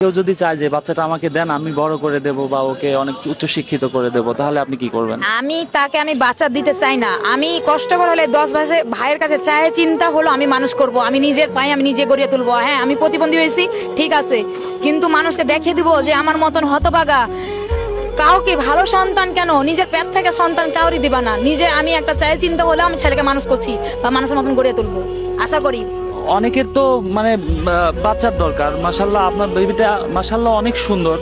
কেউ যদি চায় যে বাচ্চাটা আমাকে দেন, আমি বড় করে দেব বা ওকে অনেক উচ্চ শিক্ষিত করে দেব, তাহলে আপনি কি করবেন? আমি বাচ্চা দিতে চাই না। আমি কষ্ট করে হলে 10 ভাইয়ের কাছে চাই, চিন্তা হলো আমি মানুষ করব, আমি নিজের পায়ে আমি নিজে গড়িয়ে তুলবো। হ্যাঁ, আমি প্রতিবন্ধী হয়েছি, ঠিক আছে, কিন্তু মানুষকে দেখিয়ে দিব যে আমার মতন হতভাগা কাউকে ভালো সন্তান কেন, নিজের পেট থেকে সন্তান কাউরি দিবা না। নিজে আমি একটা চাই, চিন্তা হলে আমি ছেলেকে মানুষ করছি বা মানুষের মতন গড়িয়ে তুলবো, আশা করি। অনেকের তো মানে বাচ্চার দরকার। মাশাল্লাহ, আপনার বেবিটা মাশাল্লাহ অনেক সুন্দর।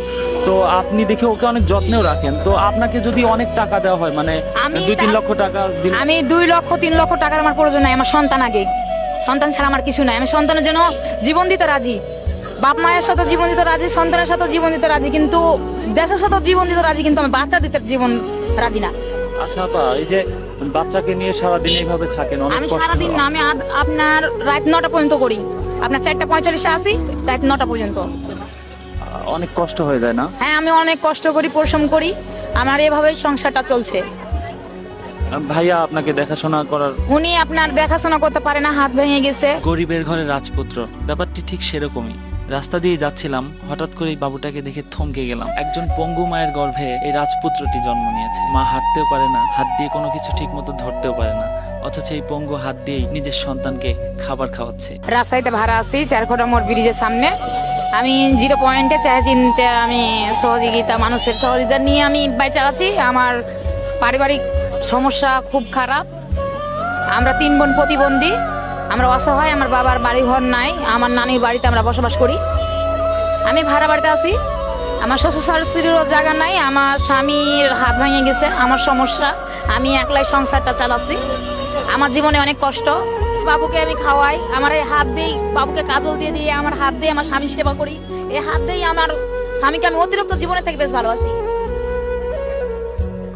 তো আপনি দেখে ওকে অনেক যত্নেও রাখেন। তো আপনাকে যদি অনেক টাকা দেওয়া হয়, মানে 2-3 লক্ষ টাকা দিলে? আমি 2 লক্ষ 3 লক্ষ টাকার আমার প্রয়োজন নাই। আমার সন্তান আগে, সন্তান ছাড়া আমার কিছু নাই। আমি সন্তানের জন্য জীবন দিতে রাজি, বাপ মায়ের সাথে জীবন দিতে রাজি, সন্তানের সাথে জীবন দিতে রাজি, কিন্তু দেশের সাথে জীবন দিতে রাজি, কিন্তু আমি বাচ্চা দিতে জীবন রাজি না। আচ্ছা আপা, এই যে বাচ্চাকে নিয়ে সারাদিন এইভাবে থাকেন, অনেক আমি কষ্ট। সারাদিন না, আমি আপনার রাত 9টা পর্যন্ত করি, আপনার 4:45 আসি, রাত 9টা পর্যন্ত। অনেক কষ্ট হয়ে যায় না? হ্যাঁ, আমি অনেক কষ্ট করি, পরিশ্রম করি, আমার এভাবেই সংসারটা চলছে। ভাইয়া আপনাকে দেখাশোনা করার? উনি আপনার দেখাশোনা করতে পারে না, হাত ভেঙে গেছে। গরিবের ঘরে রাজপুত্র, ব্যাপারটি ঠিক সেরকমই। রাস্তা দিয়ে যাচ্ছিলাম, হঠাৎ করে বাবুটাকে দেখে থমকে গেলাম। একজন পঙ্গু মায়ের গর্ভে এই রাজপুত্রটি জন্ম নিয়েছে। মা হাঁটতেও পারে না, হাত দিয়ে কোনো কিছু ঠিক মতো ধরতেও পারে না, অথচ এই পঙ্গু হাত দিয়েই নিজের সন্তানকে খাবার খাওয়াচ্ছে। রাজশাহীতে ভাড়া আছি, 4 মোড় ব্রিজের সামনে। আমি 0 পয়েন্টে চাই চিনতে, আমি সহযোগিতা, মানুষের সহযোগিতা নিয়ে আমি বাইচা আছি। আমার পারিবারিক সমস্যা খুব খারাপ। আমরা 3 বোন প্রতিবন্ধী, আমরা অসহায়। আমার বাবার বাড়ি ঘর নাই, আমার নানির বাড়িতে আমরা বসবাস করি। আমি ভাড়া বাড়িতে আছি, আমার শ্বশুর শাশুড়িরও জায়গা নাই, আমার স্বামীর হাত ভেঙে গেছে, আমার সমস্যা, আমি একলাই সংসারটা চালাচ্ছি। আমার জীবনে অনেক কষ্ট। বাবুকে আমি খাওয়াই, আমার এই হাত দিই, বাবুকে কাজল দিয়ে দিয়ে আমার হাত দিয়ে আমার স্বামী সেবা করি। এই হাত দিয়েই আমার স্বামীকে আমি অতিরিক্ত জীবনের থেকে বেশ ভালোবাসি,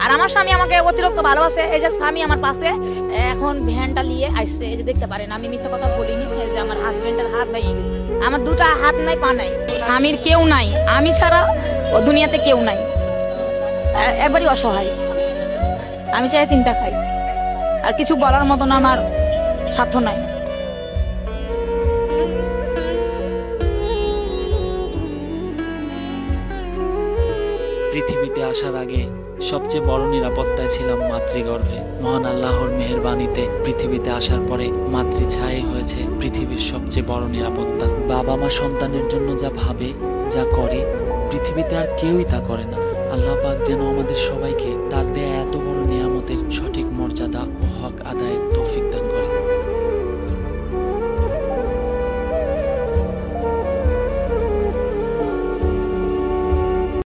আর আমার স্বামী আমাকে অতিরিক্ত ভালোবাসে। এই যে স্বামী আমার পাশে এখন ভ্যানটা নিয়ে আসছে, এই যে দেখতে পারেন, আমি মিথ্যা কথা বলিনি। এই যে আমার হাজবেন্ডের হাত ভেঙে গেছে, আমার 2টা হাত নাই, পা নাই, স্বামীর কেউ নাই, আমি ছাড়া ও দুনিয়াতে কেউ নাই, একবারই অসহায়। আমি চাই চিন্তা খাই, আর কিছু বলার মতন আমার সাধ্য নাই। পৃথিবীতে আসার আগে সবচেয়ে বড় নিরাপত্তায় ছিলাম মাতৃগর্ভে। মহান আল্লাহর মেহেরবানিতে পৃথিবীতে আসার পরে মাতৃছায়াই হয়েছে পৃথিবীর সবচেয়ে বড় নিরাপত্তা। বাবা মা সন্তানের জন্য যা ভাবে, যা করে, পৃথিবীতে আর কেউই তা করে না। আল্লাহ পাক যেন আমাদের সবাইকে তার দেয়া এত বড় নিয়ামতের সঠিক মর্যাদা ও হক আদায়ের তৌফিক দান করেন।